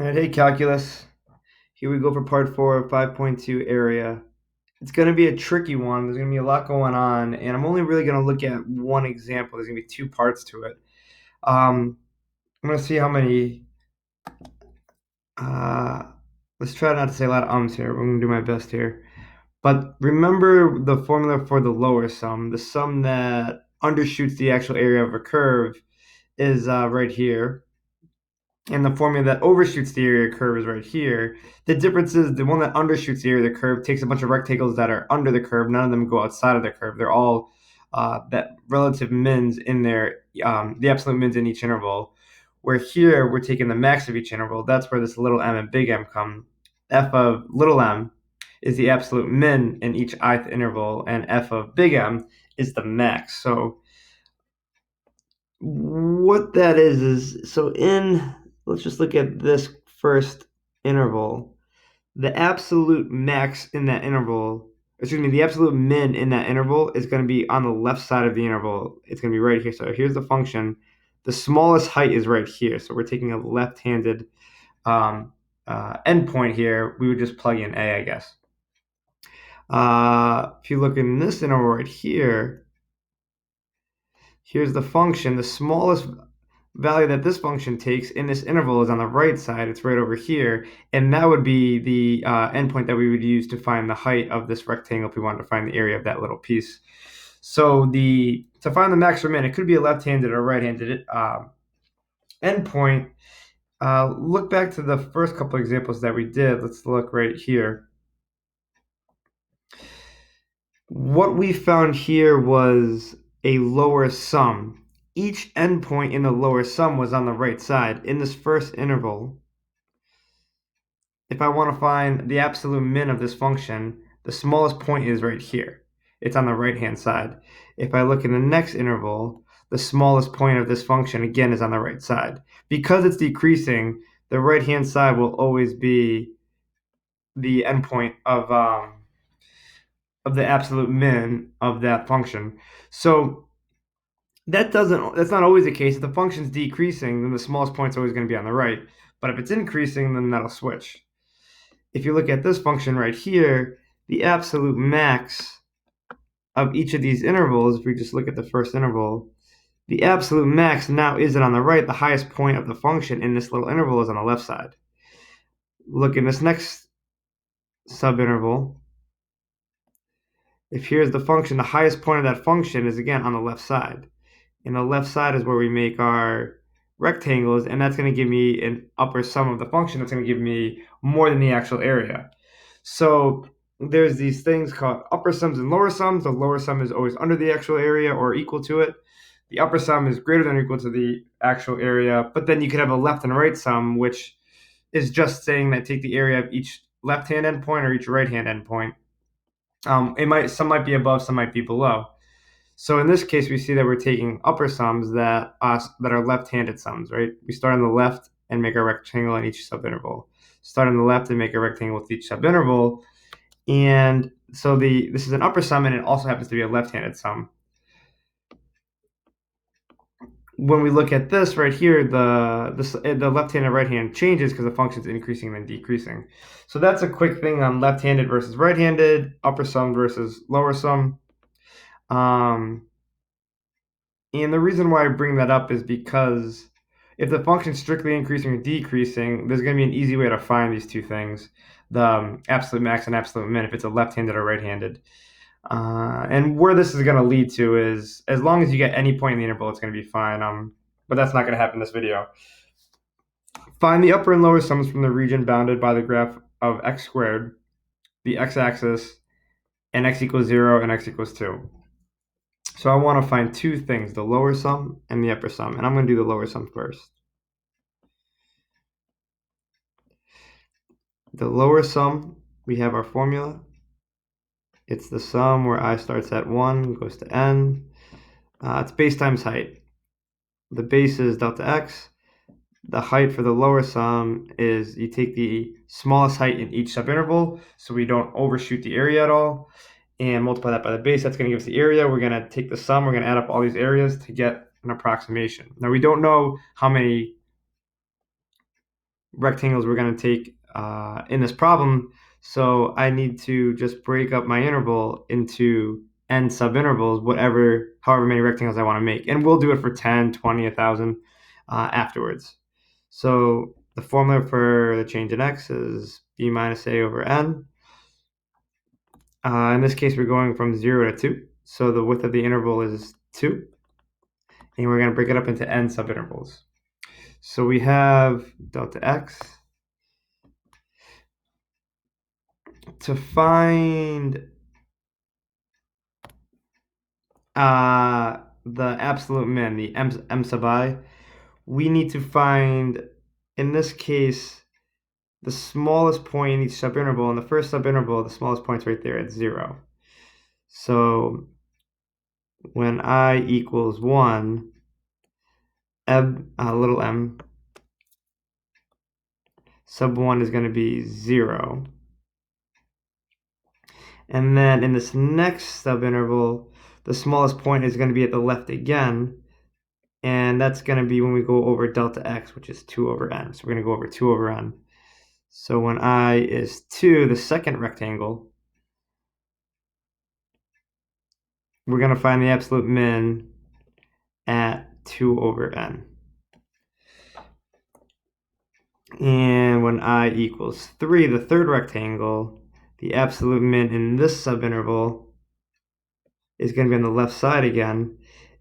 All right, hey calculus. Here we go for part 4 of 5.2 area. It's going to be a tricky one. There's going to be a lot going on, and I'm only really going to look at one example. There's going to be two parts to it. I'm going to see how many. Uh, let's try not to say a lot of ums here. I'm going to do my best here. But remember the formula for the lower sum. The sum that undershoots the actual area of a curve is right here. And the formula that overshoots the area curve is right here. The difference is the one that undershoots the area of the curve takes a bunch of rectangles that are under the curve. None of them go outside of the curve. They're all that relative mins in there, the absolute mins in each interval. Where here we're taking the max of each interval. That's where this little m and big M come. F of little m is the absolute min in each ith interval, and f of big M is the max. So what that is so let's just look at this first interval. The absolute max in that interval, the absolute min in that interval is going to be on the left side of the interval. It's going to be right here. So here's the function. The smallest height is right here. So we're taking a left-handed endpoint here. We would just plug in a, I guess. If you look in this interval right here, here's the function. The smallest value that this function takes in this interval is on the right side. It's right over here. And that would be the endpoint that we would use to find the height of this rectangle if we wanted to find the area of that little piece. So to find the max or min, it could be a left-handed or right-handed endpoint. Look back to the first couple examples that we did. Let's look right here. What we found here was a lower sum. Each endpoint in the lower sum was on the right side. In this first interval, if I want to find the absolute min of this function, the smallest point is right here. It's on the right-hand side. If I look in the next interval, the smallest point of this function, again, is on the right side. Because it's decreasing, the right-hand side will always be the endpoint of the absolute min of that function. So that's not always the case. If the function's decreasing, then the smallest point's always going to be on the right. But if it's increasing, then that'll switch. If you look at this function right here, the absolute max of each of these intervals, if we just look at the first interval, the absolute max now isn't on the right. The highest point of the function in this little interval is on the left side. Look in this next subinterval. If here's the function, the highest point of that function is again on the left side. And the left side is where we make our rectangles, and that's going to give me an upper sum of the function. That's going to give me more than the actual area. So there's these things called upper sums and lower sums. The lower sum is always under the actual area or equal to it. The upper sum is greater than or equal to the actual area. But then you could have a left and right sum, which is just saying that take the area of each left-hand endpoint or each right-hand endpoint. Some might be above, some might be below. So in this case, we see that we're taking upper sums that are left-handed sums, right? We start on the left and make a rectangle in each subinterval. Start on the left and make a rectangle with each subinterval. And so this is an upper sum, and it also happens to be a left-handed sum. When we look at this right here, the left-hand and right-hand changes because the function's increasing and then decreasing. So that's a quick thing on left-handed versus right-handed, upper sum versus lower sum. And the reason why I bring that up is because if the function's strictly increasing or decreasing, there's going to be an easy way to find these two things, the absolute max and absolute min, if it's a left-handed or right-handed. And where this is going to lead to is, as long as you get any point in the interval, it's going to be fine. But that's not going to happen in this video. Find the upper and lower sums from the region bounded by the graph of x squared, the x-axis, and x equals 0 and x equals 2. So I want to find two things, the lower sum and the upper sum. And I'm going to do the lower sum first. The lower sum, we have our formula. It's the sum where I starts at 1, goes to n. It's base times height. The base is delta x. The height for the lower sum is you take the smallest height in each subinterval so we don't overshoot the area at all, and multiply that by the base. That's going to give us the area. We're going to take the sum. We're going to add up all these areas to get an approximation. Now, we don't know how many rectangles we're going to take in this problem. So I need to just break up my interval into n subintervals, however many rectangles I want to make. And we'll do it for 10, 20, 1,000 afterwards. So the formula for the change in x is b minus a over n. In this case, we're going from 0 to 2. So the width of the interval is 2. And we're going to break it up into n subintervals. So we have delta x. To find the absolute min, the m sub I, we need to find, in this case, the smallest point in each subinterval. In the first subinterval, the smallest point's right there at 0. So when I equals 1, little m sub 1 is going to be 0. And then in this next subinterval, the smallest point is going to be at the left again. And that's going to be when we go over delta x, which is 2 over n. So we're going to go over 2 over n. So when I is 2, the second rectangle, we're going to find the absolute min at 2 over n. And when I equals 3, the third rectangle, the absolute min in this subinterval is going to be on the left side again.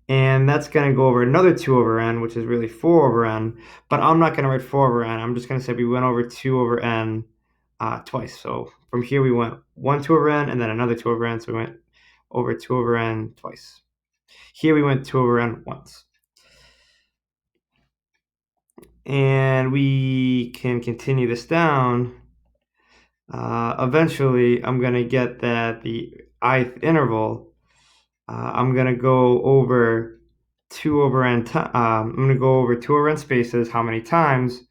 And that's going to go over another 2 over n, which is really 4 over n. But I'm not going to write 4 over n. I'm just going to say we went over 2 over n twice. So from here we went 1 2 over n and then another 2 over n. So we went over 2 over n twice. Here we went 2 over n once. And we can continue this down. Eventually, I'm going to get that the ith interval, I'm going to go over 2 over n. I'm going to go over 2 over n spaces. How many times?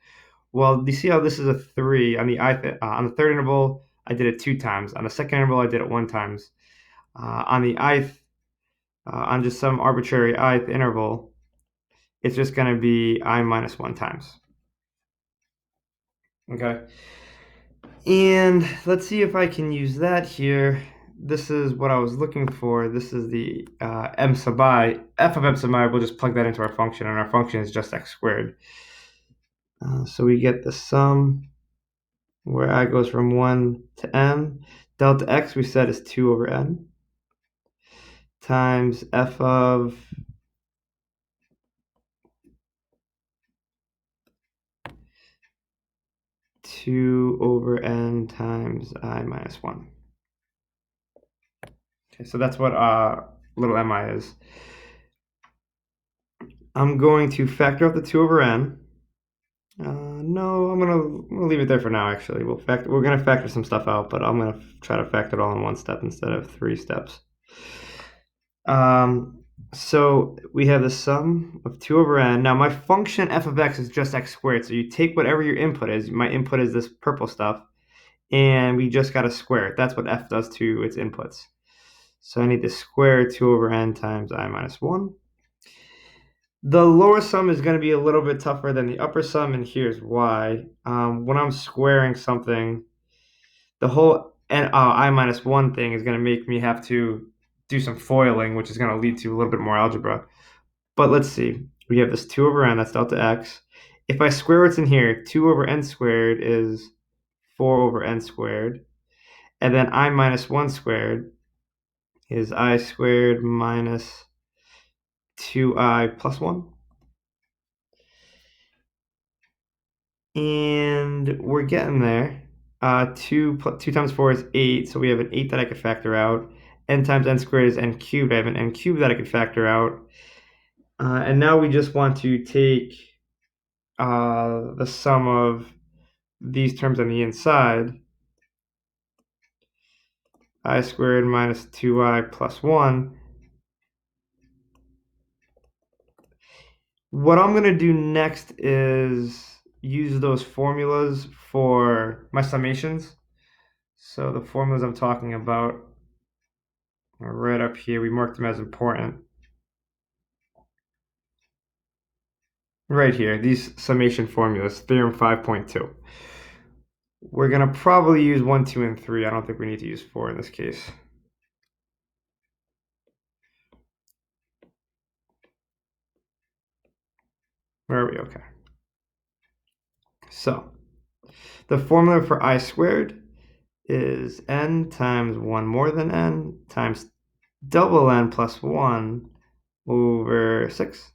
Well, you see how this is a 3 on the on the third interval? I did it 2 times. On the second interval, I did it 1 times. On the ith, on just some arbitrary ith interval, it's just going to be I minus 1 times. Okay. And let's see if I can use that here. This is what I was looking for. This is the m sub I. F of m sub I, we'll just plug that into our function, and our function is just x squared. So we get the sum where I goes from 1 to n. Delta x we said is 2 over n times f of 2 over n times I minus 1. Okay, so that's what little mi is. I'm going to factor out the 2 over n. No, I'm gonna leave it there for now. Actually, we're gonna factor some stuff out, but I'm gonna try to factor it all in one step instead of 3 steps. So we have the sum of 2 over n. Now my function f of x is just x squared. So you take whatever your input is. My input is this purple stuff, and we just got to square it. That's what f does to its inputs. So I need to square 2 over n times I minus 1. The lower sum is going to be a little bit tougher than the upper sum, and here's why. When I'm squaring something, the whole I minus 1 thing is going to make me have to do some foiling, which is going to lead to a little bit more algebra. But let's see. We have this 2 over n, that's delta x. If I square what's in here, 2 over n squared is 4 over n squared. And then I minus 1 squared is I squared minus 2i plus 1. And we're getting there. 2 times 4 is 8, so we have an 8 that I could factor out. N times n squared is n cubed. I have an n cubed that I could factor out. And now we just want to take the sum of these terms on the inside. I squared minus 2i plus 1. What I'm going to do next is use those formulas for my summations. So the formulas I'm talking about are right up here. We marked them as important. right here, these summation formulas, theorem 5.2. We're going to probably use 1, 2, and 3. I don't think we need to use 4 in this case. Where are we? Okay. So, the formula for I squared is n times 1 more than n times double n plus 1 over 6.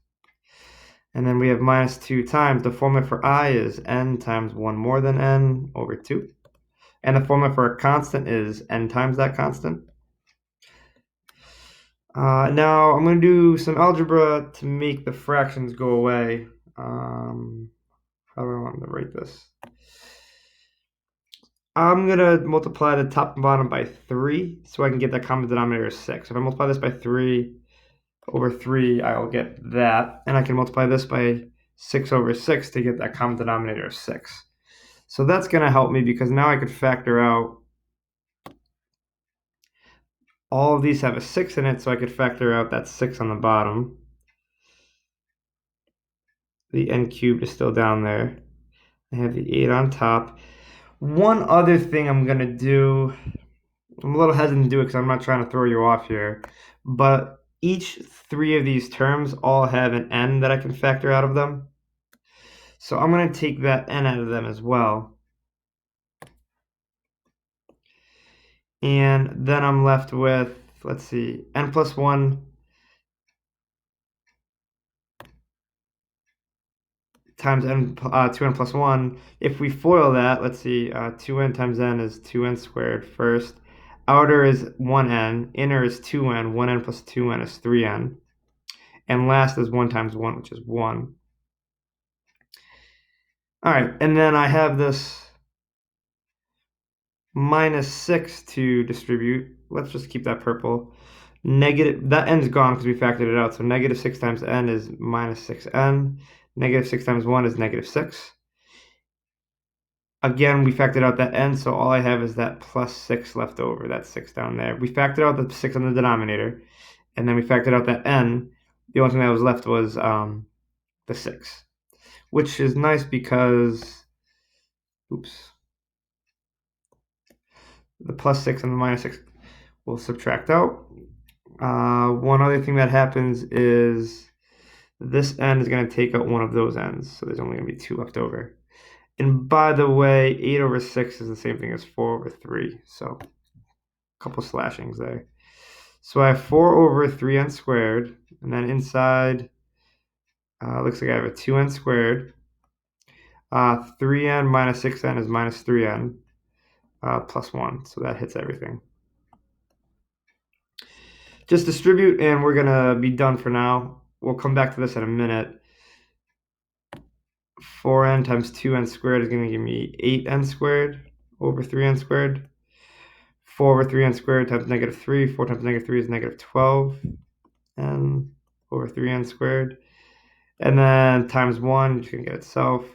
And then we have minus 2 times. The formula for I is n times 1 more than n over 2. And the formula for a constant is n times that constant. Now I'm going to do some algebra to make the fractions go away. How do I want to write this? I'm going to multiply the top and bottom by 3 so I can get that common denominator of 6. If I multiply this by 3 over 3, I'll get that. And I can multiply this by 6 over 6 to get that common denominator of 6. So that's going to help me because now I could factor out all of these have a 6 in it, so I could factor out that 6 on the bottom. The n cubed is still down there. I have the 8 on top. One other thing I'm going to do, I'm a little hesitant to do it because I'm not trying to throw you off here, but each 3 of these terms all have an n that I can factor out of them. So I'm going to take that n out of them as well. And then I'm left with, let's see, n plus 1 times n, 2n plus 1. If we FOIL that, let's see, 2n times n is 2n squared first. Outer is 1n, inner is 2n, 1n plus 2n is 3n. And last is 1 times 1, which is 1. All right, and then I have this minus 6 to distribute. Let's just keep that purple. Negative, that n's gone because we factored it out. So negative 6 times n is minus 6n. Negative 6 times 1 is negative 6. Again, we factored out that n, so all I have is that plus 6 left over, that 6 down there. We factored out the 6 on the denominator, and then we factored out that n. The only thing that was left was the 6, which is nice because, oops, the plus 6 and the minus 6 will subtract out. One other thing that happens is this n is going to take out one of those n's, so there's only going to be 2 left over. And by the way, 8 over 6 is the same thing as 4 over 3, so a couple slashings there. So I have 4 over 3n squared, and then inside, looks like I have a 2n squared. 3n minus 6n is minus 3n plus 1, so that hits everything. Just distribute, and we're going to be done for now. We'll come back to this in a minute. 4n times 2n squared is going to give me 8n squared over 3n squared. 4 over 3n squared times negative 3. 4 times negative 3 is negative 12n over 3n squared. And then times 1, you're just going to get itself.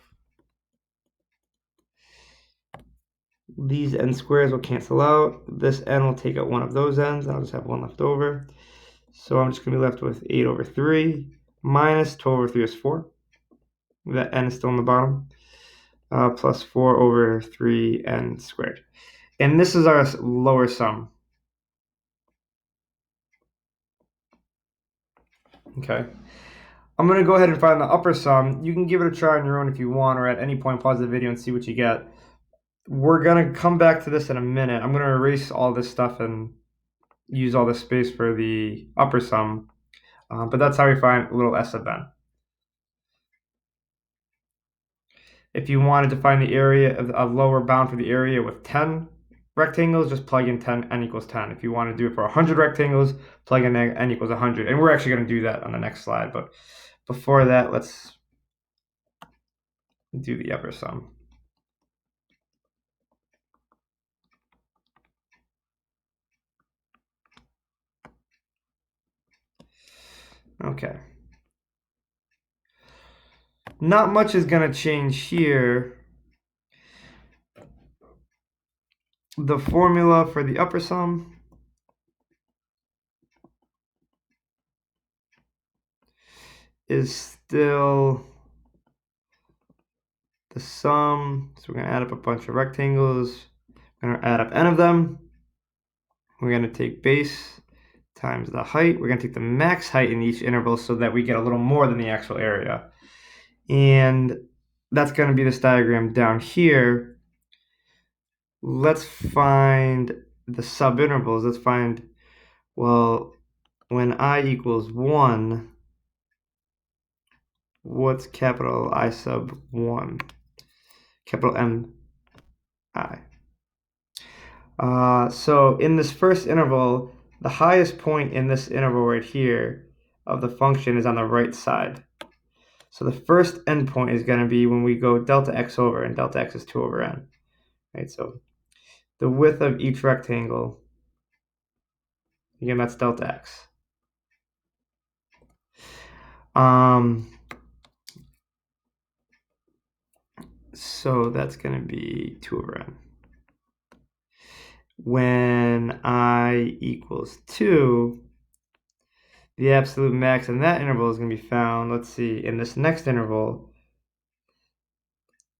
These n squares will cancel out. This n will take out one of those n's. I'll just have 1 left over. So I'm just going to be left with 8 over 3 minus 12 over 3 is 4. That n is still in the bottom. Plus 4 over 3n squared. And this is our lower sum. Okay. I'm going to go ahead and find the upper sum. You can give it a try on your own if you want, or at any point pause the video and see what you get. We're going to come back to this in a minute. I'm going to erase all this stuff and use all this space for the upper sum. But that's how we find little s of n. If you wanted to find the area of a lower bound for the area with 10 rectangles, just plug in 10, n equals 10. If you want to do it for 100 rectangles, plug in n equals 100. And we're actually going to do that on the next slide. But before that, let's do the upper sum. Okay. Not much is going to change here. The formula for the upper sum is still the sum. So we're going to add up a bunch of rectangles. We're going to add up n of them. We're going to take base times the height. We're going to take the max height in each interval so that we get a little more than the actual area. And that's going to be this diagram down here. Let's find the subintervals. Let's find, well, when I equals 1, what's capital I sub 1? Capital M I. So in this first interval, the highest point in this interval right here of the function is on the right side. So the first endpoint is going to be when we go delta x over, and delta x is 2 over n. Right, so the width of each rectangle, again, that's delta x. So that's going to be 2 over n. When I equals 2, the absolute max in that interval is going to be found, let's see, in this next interval,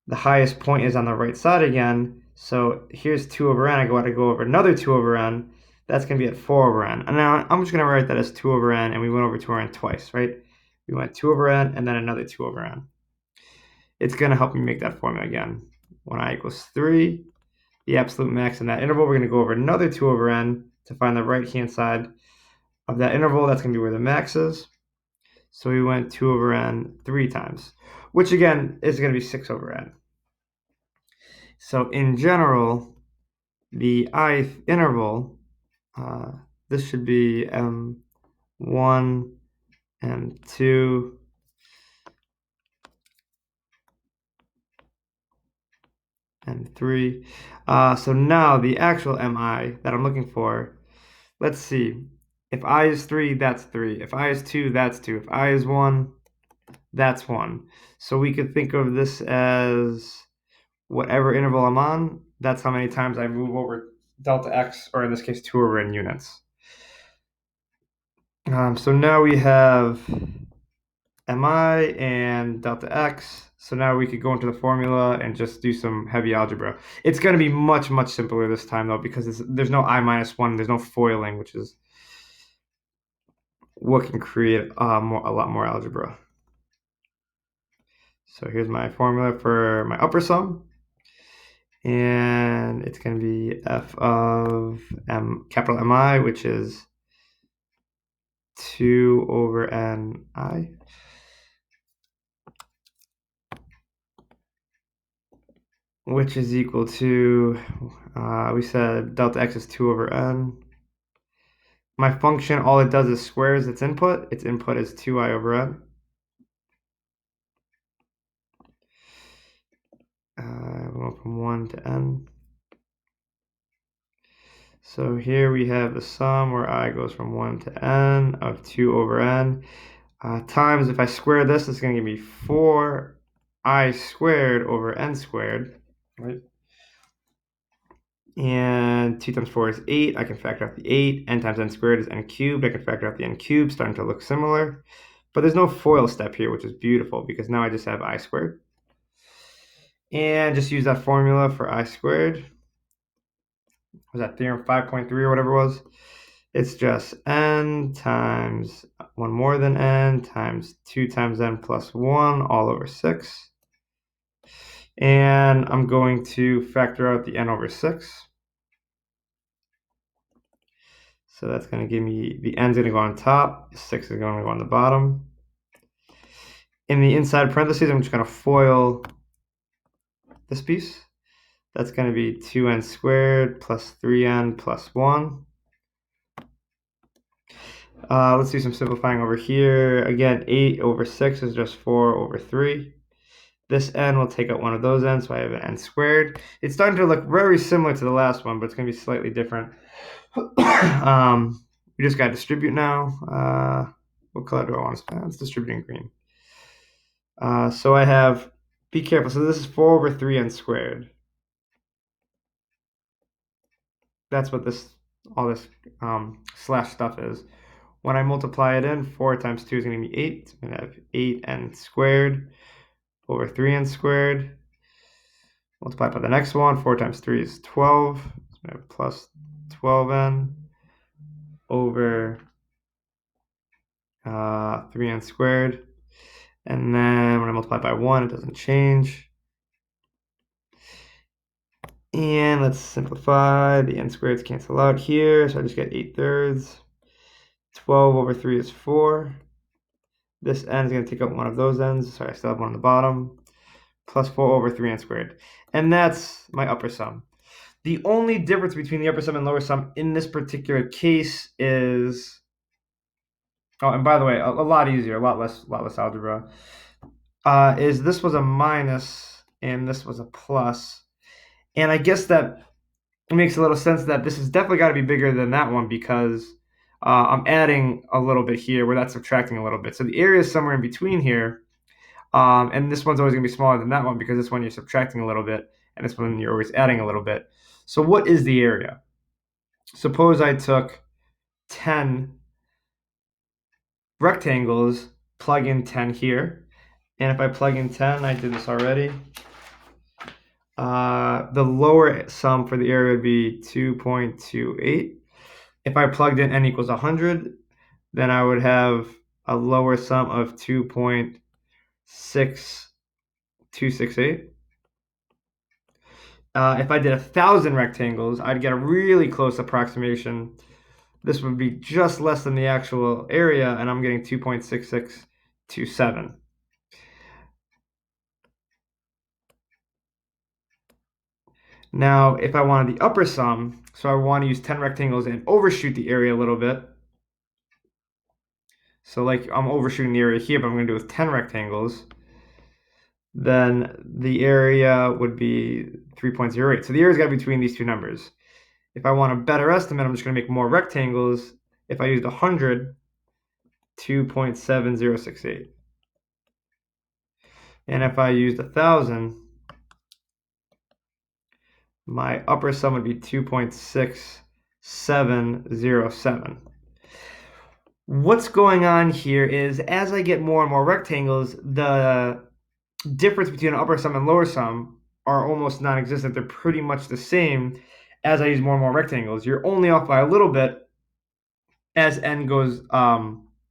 the highest point is on the right side again. So here's 2 over n. I got to go over another 2 over n. That's going to be at 4 over n. And now I'm just going to write that as 2 over n, and we went over 2 over n twice, right? We went 2 over n and then another 2 over n. It's going to help me make that formula again. When I equals 3, the absolute max in that interval, we're going to go over another 2 over n to find the right-hand side of that interval. That's going to be where the max is. So we went 2 over n 3 times, which again is going to be 6 over n. So in general, the ith interval, this should be M1, M2, M3. So now the actual Mi that I'm looking for, let's see. If I is 3, that's 3. If I is 2, that's 2. If I is 1, that's 1. So we could think of this as whatever interval I'm on, that's how many times I move over delta x, or in this case, 2 over n units. So now we have mi and delta x. So now we could go into the formula and just do some heavy algebra. It's going to be much, much simpler this time, though, because there's no I minus 1. There's no foiling, which is what can create a lot more algebra. So here's my formula for my upper sum. And it's going to be f of capital Mi, which is 2 over ni. Which is equal to, we said delta x is 2 over n. My function, all it does is squares its input. Its input is 2i over n. We went from 1 to n. So here we have the sum where I goes from 1 to n of 2 over n. Times, if I square this, it's going to give me 4i squared over n squared, right? And 2 times 4 is 8. I can factor out the 8. N times n squared is n cubed. I can factor out the n cubed, starting to look similar. But there's no FOIL step here, which is beautiful, because now I just have I squared. And just use that formula for I squared. Was that theorem 5.3 or whatever it was? It's just n times 1 more than n times 2 times n plus 1 all over 6. And I'm going to factor out the n over 6. So that's going to give me, the n's going to go on top, 6 is going to go on the bottom. In the inside parentheses, I'm just going to FOIL this piece. That's going to be 2n squared plus 3n plus 1. Let's do some simplifying over here. Again, 8 over 6 is just 4 over 3. This n will take out one of those n's, so I have an n squared. It's starting to look very similar to the last one, but it's going to be slightly different. We just got to distribute now. What color do I want to spend? Let's distribute in green. So I have, be careful, so this is 4 over 3n squared. That's what all this slash stuff is. When I multiply it in, 4 times 2 is going to be 8. So I'm going to have 8n squared over 3n squared. multiply by the next one. 4 times 3 is 12. So we have plus 12n over 3n squared. And then when I multiply by 1, it doesn't change. And let's simplify. The n squareds cancel out here, so I just get 8/3. 12 over 3 is 4. This n is going to take out one of those n's, so I still have one on the bottom. Plus 4 over 3n squared. And that's my upper sum. The only difference between the upper sum and lower sum in this particular case is... Oh, and by the way, a lot easier, a lot less algebra. Is this was a minus and this was a plus. And I guess that it makes a little sense that this has definitely got to be bigger than that one because I'm adding a little bit here where that's subtracting a little bit. So the area is somewhere in between here. And this one's always going to be smaller than that one because this one you're subtracting a little bit and this one you're always adding a little bit. So what is the area? Suppose I took 10 rectangles, plug in 10 here. And if I plug in 10, I did this already. The lower sum for the area would be 2.28. If I plugged in n equals 100, then I would have a lower sum of 2.6268. If I did 1,000 rectangles, I'd get a really close approximation. This would be just less than the actual area, and I'm getting 2.6627. Now, if I wanted the upper sum, so I want to use 10 rectangles and overshoot the area a little bit. So like I'm overshooting the area here, but I'm going to do it with 10 rectangles. Then the area would be 3.08. So the area's got to be between these two numbers. If I want a better estimate, I'm just going to make more rectangles. If I used 100, 2.7068. And if I used 1,000, my upper sum would be 2.6707. What's going on here is as I get more and more rectangles, the difference between an upper sum and lower sum are almost non-existent. They're pretty much the same as I use more and more rectangles. You're only off by a little bit as n goes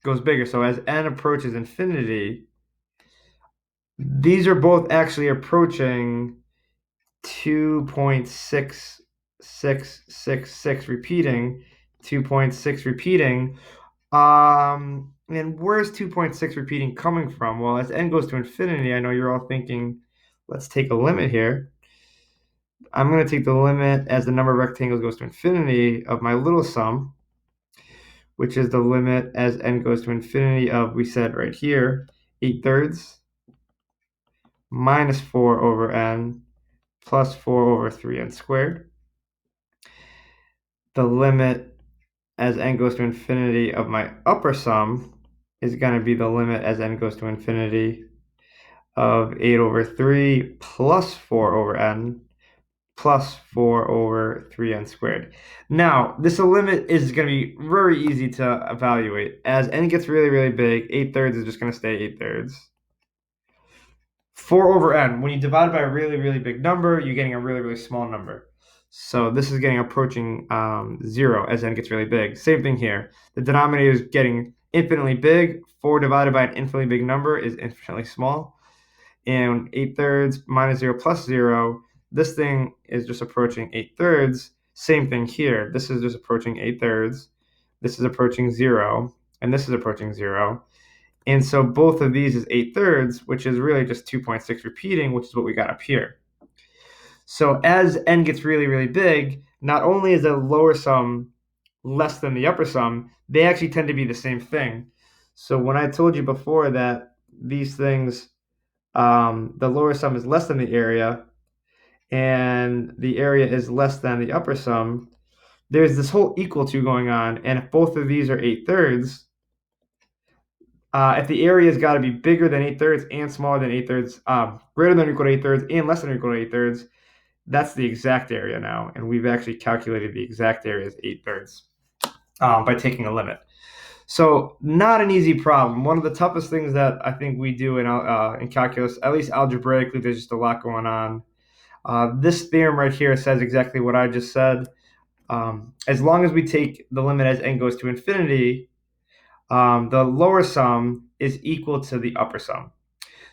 bigger. So as n approaches infinity, these are both actually approaching 2.6666 repeating, 2.6 repeating. And where's 2.6 repeating coming from? Well, as n goes to infinity, I know you're all thinking, let's take a limit here. I'm going to take the limit as the number of rectangles goes to infinity of my little sum, which is the limit as n goes to infinity of, we said right here, 8/3 minus 4 over n plus 4 over 3n squared. The limit as n goes to infinity of my upper sum is going to be the limit as n goes to infinity of 8/3 plus 4 over n plus 4 over 3n squared. Now, this limit is going to be very easy to evaluate. As n gets really, really big, 8/3 is just going to stay 8/3. 4 over n, when you divide by a really, really big number, you're getting a really, really small number. So this is getting approaching 0 as n gets really big. Same thing here. The denominator is getting infinitely big. 4 divided by an infinitely big number is infinitely small. And 8/3 minus 0 plus 0, this thing is just approaching 8/3. Same thing here. This is just approaching 8/3. This is approaching 0. And this is approaching 0. And so both of these is 8/3, which is really just 2.6 repeating, which is what we got up here. So as n gets really, really big, not only is the lower sum less than the upper sum, they actually tend to be the same thing. So when I told you before that these things, the lower sum is less than the area, and the area is less than the upper sum, there's this whole equal to going on. And if both of these are 8/3, if the area's got to be bigger than 8/3 and smaller than 8/3, greater than or equal to 8/3 and less than or equal to 8/3, that's the exact area now. And we've actually calculated the exact area as 8/3 by taking a limit. So not an easy problem. One of the toughest things that I think we do in calculus, at least algebraically, there's just a lot going on. This theorem right here says exactly what I just said. As long as we take the limit as n goes to infinity, the lower sum is equal to the upper sum.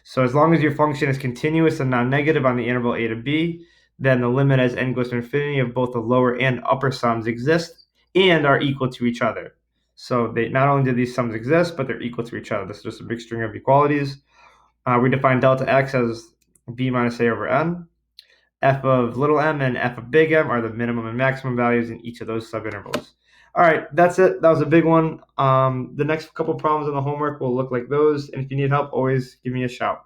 So as long as your function is continuous and non-negative on the interval a to b, then the limit as n goes to infinity of both the lower and upper sums exist and are equal to each other. So they not only do these sums exist, but they're equal to each other. This is just a big string of equalities. We define delta x as b minus a over n. F of little m and f of big M are the minimum and maximum values in each of those subintervals. All right, that's it. That was a big one. The next couple problems on the homework will look like those. And if you need help, always give me a shout.